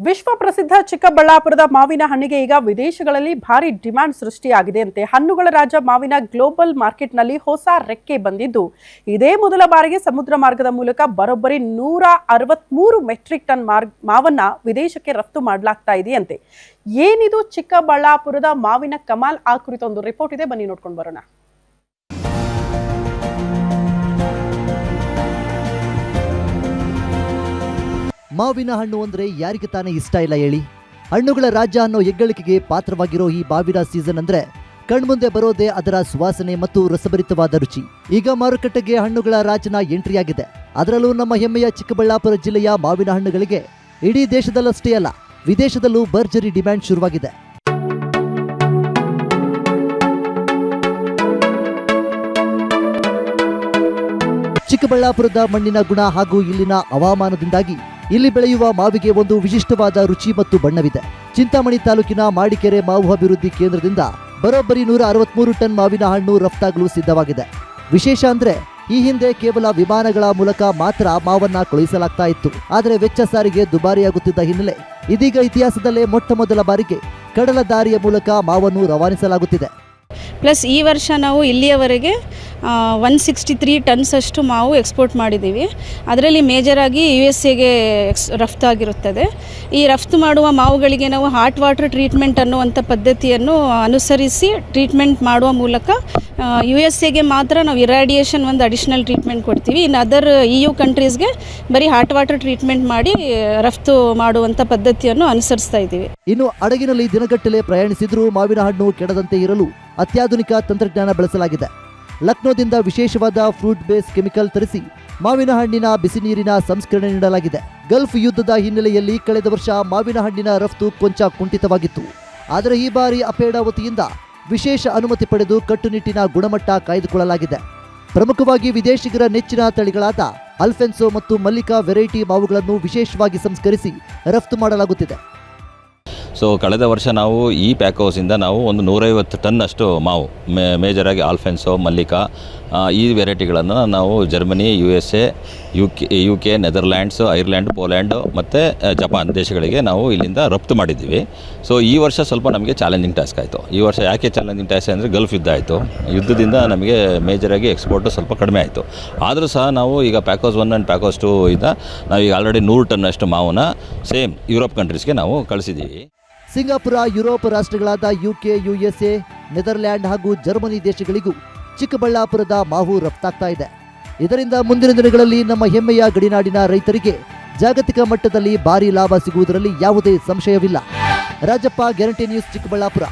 ವಿಶ್ವ ಪ್ರಸಿದ್ಧ ಚಿಕ್ಕಬಳ್ಳಾಪುರದ ಮಾವಿನ ಹಣ್ಣಿಗೆ ಈಗ ವಿದೇಶಗಳಲ್ಲಿ ಭಾರಿ ಡಿಮ್ಯಾಂಡ್ ಸೃಷ್ಟಿಯಾಗಿದೆಯಂತೆ. ಹಣ್ಣುಗಳ ರಾಜ ಮಾವಿನ ಗ್ಲೋಬಲ್ ಮಾರ್ಕೆಟ್ನಲ್ಲಿ ಹೊಸ ರೆಕ್ಕೆ ಬಂದಿದ್ದು, ಇದೇ ಮೊದಲ ಬಾರಿಗೆ ಸಮುದ್ರ ಮಾರ್ಗದ ಮೂಲಕ ಬರೋಬ್ಬರಿ 163 ಮೆಟ್ರಿಕ್ ಟನ್ ಮಾವನ್ನ ವಿದೇಶಕ್ಕೆ ರಫ್ತು ಮಾಡಲಾಗ್ತಾ ಇದೆಯಂತೆ. ಏನಿದು ಚಿಕ್ಕಬಳ್ಳಾಪುರದ ಮಾವಿನ ಕಮಾಲ್? ಆ ಕುರಿತ ಒಂದು ರಿಪೋರ್ಟ್ ಇದೆ, ಬನ್ನಿ ನೋಡ್ಕೊಂಡು ಬರೋಣ. ಮಾವಿನ ಹಣ್ಣು ಅಂದ್ರೆ ಯಾರಿಗೆ ತಾನೇ ಇಷ್ಟ ಇಲ್ಲ ಹೇಳಿ. ಹಣ್ಣುಗಳ ರಾಜ್ಯ ಅನ್ನೋ ಹೆಗ್ಗಳಿಕೆಗೆ ಪಾತ್ರವಾಗಿರೋ ಈ ಮಾವಿನ ಸೀಸನ್ ಅಂದ್ರೆ ಕಣ್ಮುಂದೆ ಬರೋದೇ ಅದರ ಸುವಾಸನೆ ಮತ್ತು ರಸಭರಿತವಾದ ರುಚಿ. ಈಗ ಮಾರುಕಟ್ಟೆಗೆ ಹಣ್ಣುಗಳ ರಾಜನ ಎಂಟ್ರಿ ಆಗಿದೆ. ಅದರಲ್ಲೂ ನಮ್ಮ ಹೆಮ್ಮೆಯ ಚಿಕ್ಕಬಳ್ಳಾಪುರ ಜಿಲ್ಲೆಯ ಮಾವಿನ ಹಣ್ಣುಗಳಿಗೆ ಇಡೀ ದೇಶದಲ್ಲಷ್ಟೇ ಅಲ್ಲ, ವಿದೇಶದಲ್ಲೂ ಭರ್ಜರಿ ಡಿಮ್ಯಾಂಡ್ ಶುರುವಾಗಿದೆ. ಚಿಕ್ಕಬಳ್ಳಾಪುರದ ಮಣ್ಣಿನ ಗುಣ ಹಾಗೂ ಇಲ್ಲಿನ ಹವಾಮಾನದಿಂದಾಗಿ ಇಲ್ಲಿ ಬೆಳೆಯುವ ಮಾವಿಗೆ ಒಂದು ವಿಶಿಷ್ಟವಾದ ರುಚಿ ಮತ್ತು ಬಣ್ಣವಿದೆ. ಚಿಂತಾಮಣಿ ತಾಲೂಕಿನ ಮಾಡಿಕೆರೆ ಮಾವು ಅಭಿವೃದ್ಧಿ ಕೇಂದ್ರದಿಂದ ಬರೋಬ್ಬರಿ 163 ಟನ್ ಮಾವಿನ ಹಣ್ಣು ರಫ್ತಾಗಲು ಸಿದ್ಧವಾಗಿದೆ. ವಿಶೇಷ ಅಂದ್ರೆ ಈ ಹಿಂದೆ ಕೇವಲ ವಿಮಾನಗಳ ಮೂಲಕ ಮಾತ್ರ ಮಾವನ್ನ ಕಳುಹಿಸಲಾಗ್ತಾ ಇತ್ತು. ಆದರೆ ವೆಚ್ಚ ಸಾರಿಗೆ ದುಬಾರಿಯಾಗುತ್ತಿದ್ದ ಹಿನ್ನೆಲೆ ಇದೀಗ ಇತಿಹಾಸದಲ್ಲೇ ಮೊಟ್ಟ ಮೊದಲ ಬಾರಿಗೆ ಕಡಲ ದಾರಿಯ ಮೂಲಕ ಮಾವನ್ನು ರವಾನಿಸಲಾಗುತ್ತಿದೆ. ಪ್ಲಸ್ ಈ ವರ್ಷ ನಾವು ಇಲ್ಲಿಯವರೆಗೆ 163 ಟನ್ಸ್ ಅಷ್ಟು ಮಾವು ಎಕ್ಸ್ಪೋರ್ಟ್ ಮಾಡಿದ್ದೀವಿ. ಅದರಲ್ಲಿ ಮೇಜರಾಗಿ USA ರಫ್ತಾಗಿರುತ್ತದೆ. ಈ ರಫ್ತು ಮಾಡುವ ಮಾವುಗಳಿಗೆ ನಾವು ಹಾಟ್ ವಾಟರ್ ಟ್ರೀಟ್ಮೆಂಟ್ ಅನ್ನುವಂಥ ಪದ್ಧತಿಯನ್ನು ಅನುಸರಿಸಿ ಟ್ರೀಟ್ಮೆಂಟ್ ಮಾಡುವ ಮೂಲಕ USA ಮಾತ್ರ ನಾವು ಇರಾಡಿಯೇಷನ್ ಒಂದು ಅಡಿಷನಲ್ ಟ್ರೀಟ್ಮೆಂಟ್ ಕೊಡ್ತೀವಿ. ಇನ್ನು ಅದರ್ EU ಕಂಟ್ರೀಸ್ಗೆ ಬರೀ ಹಾಟ್ ವಾಟರ್ ಟ್ರೀಟ್ಮೆಂಟ್ ಮಾಡಿ ರಫ್ತು ಮಾಡುವಂಥ ಪದ್ಧತಿಯನ್ನು ಅನುಸರಿಸ್ತಾ ಇದ್ದೀವಿ. ಇನ್ನು ಹಡಗಿನಲ್ಲಿ ದಿನಗಟ್ಟಲೆ ಪ್ರಯಾಣಿಸಿದ್ರೂ ಮಾವಿನ ಹಣ್ಣು ಕೆಡದಂತೆ ಇರಲು ಅತ್ಯಾಧುನಿಕ ತಂತ್ರಜ್ಞಾನ ಬಳಸಲಾಗಿದೆ. ಲಕ್ನೋದಿಂದ ವಿಶೇಷವಾದ ಫ್ರೂಟ್ ಬೇಸ್ ಕೆಮಿಕಲ್ ತರಿಸಿ ಮಾವಿನ ಹಣ್ಣಿನ ಬಿಸಿ ನೀರಿನ ಸಂಸ್ಕರಣೆ ನೀಡಲಾಗಿದೆ. ಗಲ್ಫ್ ಯುದ್ಧದ ಹಿನ್ನೆಲೆಯಲ್ಲಿ ಕಳೆದ ವರ್ಷ ಮಾವಿನ ಹಣ್ಣಿನ ರಫ್ತು ಕೊಂಚ ಕುಂಠಿತವಾಗಿತ್ತು. ಆದರೆ ಈ ಬಾರಿ ಅಪೇಡ ವತಿಯಿಂದ ವಿಶೇಷ ಅನುಮತಿ ಪಡೆದು ಕಟ್ಟುನಿಟ್ಟಿನ ಗುಣಮಟ್ಟ ಕಾಯ್ದುಕೊಳ್ಳಲಾಗಿದೆ. ಪ್ರಮುಖವಾಗಿ ವಿದೇಶಿಗರ ನೆಚ್ಚಿನ ತಳಿಗಳಾದ ಅಲ್ಫೆನ್ಸೋ ಮತ್ತು ಮಲ್ಲಿಕಾ ವೆರೈಟಿ ಮಾವುಗಳನ್ನು ವಿಶೇಷವಾಗಿ ಸಂಸ್ಕರಿಸಿ ರಫ್ತು ಮಾಡಲಾಗುತ್ತಿದೆ. ಸೊ ಕಳೆದ ವರ್ಷ ನಾವು ಈ ಪ್ಯಾಕ್ ಹೌಸಿಂದ ನಾವು ಒಂದು 150 ಟನ್ ಅಷ್ಟು ಮಾವು ಮೇಜರಾಗಿ ಆಲ್ಫೆನ್ಸೋ, ಮಲ್ಲಿಕಾ ಈ ವೆರೈಟಿಗಳನ್ನು ನಾವು Germany, USA, UK, Netherlands, Ireland, Poland ಮತ್ತು ಜಪಾನ್ ದೇಶಗಳಿಗೆ ನಾವು ಇಲ್ಲಿಂದ ರಫ್ತು ಮಾಡಿದ್ದೀವಿ. ಸೊ ಈ ವರ್ಷ ಸ್ವಲ್ಪ ನಮಗೆ ಚಾಲೆಂಜಿಂಗ್ ಟಾಸ್ಕ್ ಆಯಿತು. ಈ ವರ್ಷ ಯಾಕೆ ಚಾಲೆಂಜಿಂಗ್ ಟಾಸ್ಕ್ ಅಂದರೆ ಗಲ್ಫ್ ಯುದ್ಧ ಆಯಿತು. ಯುದ್ಧದಿಂದ ನಮಗೆ ಮೇಜರಾಗಿ ಎಕ್ಸ್ಪೋರ್ಟು ಸ್ವಲ್ಪ ಕಡಿಮೆ ಆಯಿತು. ಆದರೂ ಸಹ ನಾವು ಈಗ pack house 1 and pack house 2 ಇಂದ ನಾವೀಗ ಆಲ್ರೆಡಿ 100 ಟನ್ ಅಷ್ಟು ಮಾವನ್ನ ಸೇಮ್ ಯುರೋಪ್ ಕಂಟ್ರೀಸ್ಗೆ ನಾವು ಕಳಿಸಿದ್ದೀವಿ. ಸಿಂಗಾಪುರ, ಯುರೋಪ್ ರಾಷ್ಟ್ರಗಳಾದ UK, USA, ನೆದರ್ಲ್ಯಾಂಡ್ ಹಾಗೂ ಜರ್ಮನಿ ದೇಶಗಳಿಗೂ ಚಿಕ್ಕಬಳ್ಳಾಪುರದ ಮಾವು ರಫ್ತಾಗ್ತಾ ಇದೆ. ಇದರಿಂದ ಮುಂದಿನ ದಿನಗಳಲ್ಲಿ ನಮ್ಮ ಹೆಮ್ಮೆಯ ಗಡಿನಾಡಿನ ರೈತರಿಗೆ ಜಾಗತಿಕ ಮಟ್ಟದಲ್ಲಿ ಭಾರಿ ಲಾಭ ಸಿಗುವುದರಲ್ಲಿ ಯಾವುದೇ ಸಂಶಯವಿಲ್ಲ. Rajappa, guarantee news, Chikkaballapur.